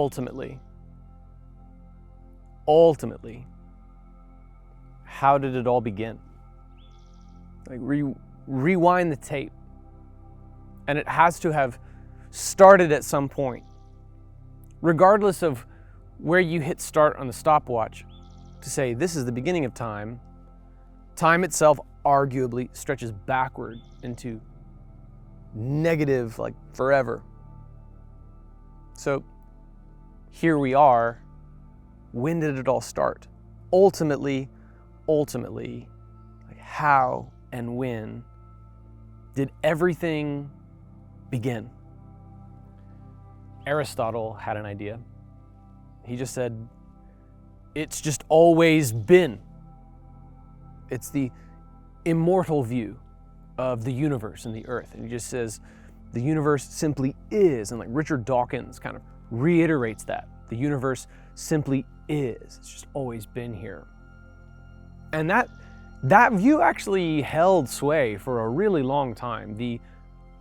ultimately, how did it all begin? Like rewind the tape. And it has to have started at some point, regardless of where you hit start on the stopwatch to say this is the beginning of time. Time itself arguably stretches backward into negative, like forever. So here we are. When did it all start? Ultimately, like how and when did everything begin? Aristotle had an idea. He just said, it's just always been. It's the immortal view of the universe and the earth. And he just says, the universe simply is. And like Richard Dawkins kind of reiterates that. The universe simply is. It's just always been here. And that view actually held sway for a really long time. The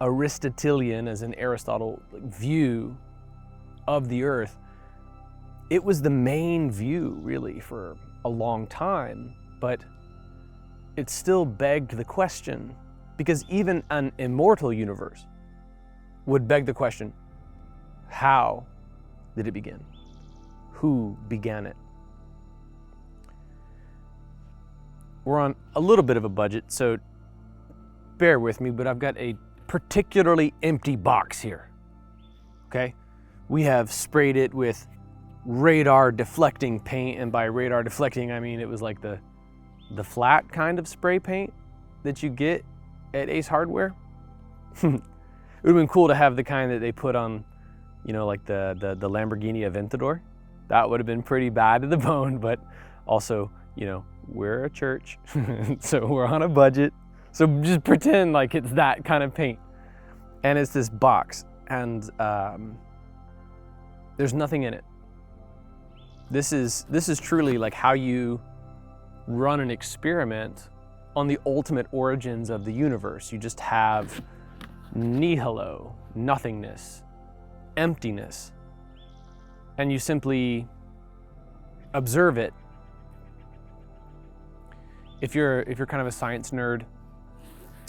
Aristotelian, as in Aristotle, view of the earth, it was the main view really for a long time, but it still begged the question, because even an immortal universe would beg the question, how did it begin? Who began it? We're on a little bit of a budget, so bear with me, but I've got a particularly empty box here, okay? We have sprayed it with radar deflecting paint, and by radar deflecting, I mean it was like the flat kind of spray paint that you get at Ace Hardware. It would have been cool to have the kind that they put on, you know, like the Lamborghini Aventador. That would have been pretty bad to the bone, but also, you know, we're a church, so we're on a budget. So just pretend like it's that kind of paint. And it's this box, and there's nothing in it. This is truly like how you run an experiment on the ultimate origins of the universe. You just have nihilo, nothingness, emptiness, and you simply observe it. If you're kind of a science nerd,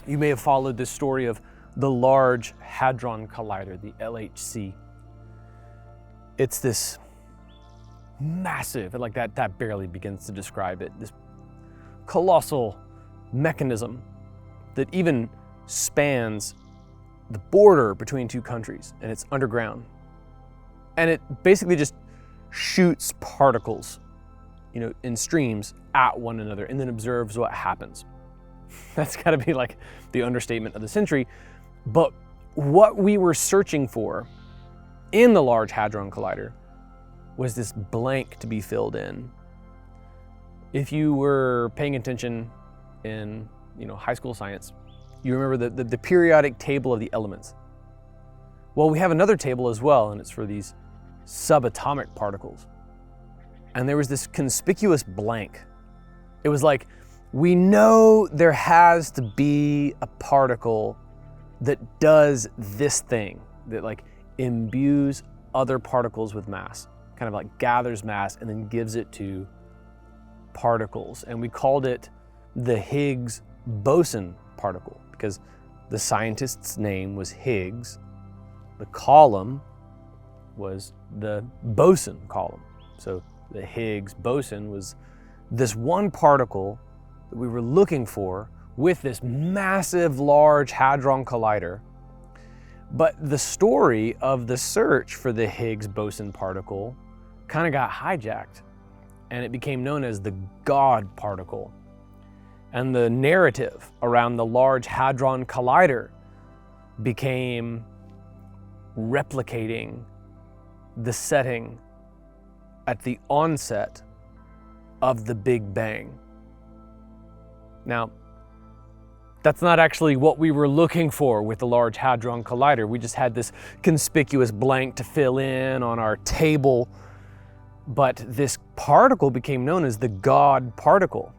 you may have followed this story of the Large Hadron Collider, the LHC. It's this massive, like that barely begins to describe it, this colossal mechanism that even spans the border between two countries, and it's underground. And it basically just shoots particles, you know, in streams at one another, and then observes what happens. That's gotta be like the understatement of the century. But what we were searching for in the Large Hadron Collider was this blank to be filled in. If you were paying attention in, you know, high school science, you remember the periodic table of the elements. Well, we have another table as well, and it's for these subatomic particles. And there was this conspicuous blank. It was like, we know there has to be a particle that does this thing, that like imbues other particles with mass, kind of like gathers mass and then gives it to particles. And we called it the Higgs boson particle because the scientist's name was Higgs. The column was the boson column. So the Higgs boson was this one particle that we were looking for with this massive Large Hadron Collider. But the story of the search for the Higgs boson particle kind of got hijacked, and it became known as the God particle. And the narrative around the Large Hadron Collider became replicating the setting at the onset of the Big Bang. Now, that's not actually what we were looking for with the Large Hadron Collider. We just had this conspicuous blank to fill in on our table. But this particle became known as the God particle.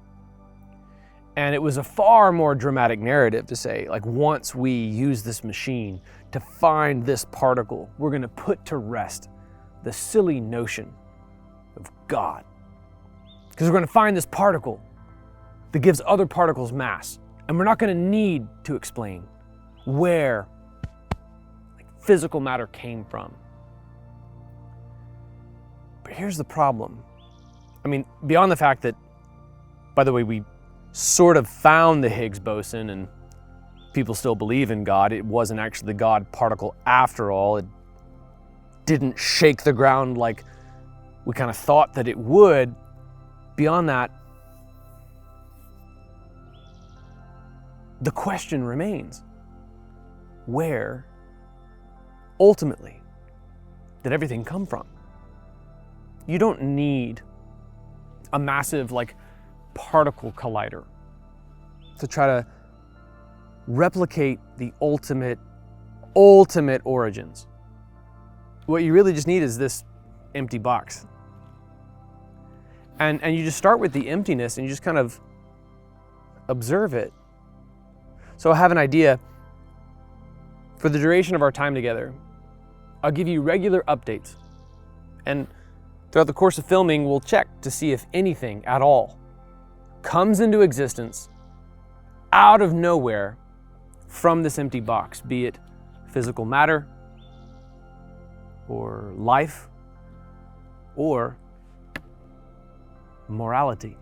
And it was a far more dramatic narrative to say, like, once we use this machine to find this particle, we're going to put to rest the silly notion of God. Because we're going to find this particle that gives other particles mass. And we're not going to need to explain where physical matter came from. But here's the problem. I mean, beyond the fact that, by the way, we sort of found the Higgs boson and people still believe in God. It wasn't actually the God particle after all. It didn't shake the ground like we kind of thought that it would. Beyond that, the question remains, where ultimately did everything come from? You don't need a massive particle collider to try to replicate the ultimate origins. What you really just need is this empty box. And you just start with the emptiness and you just kind of observe it. So I have an idea. For the duration of our time together, I'll give you regular updates. And throughout the course of filming, we'll check to see if anything at all comes into existence out of nowhere from this empty box, be it physical matter or life or morality.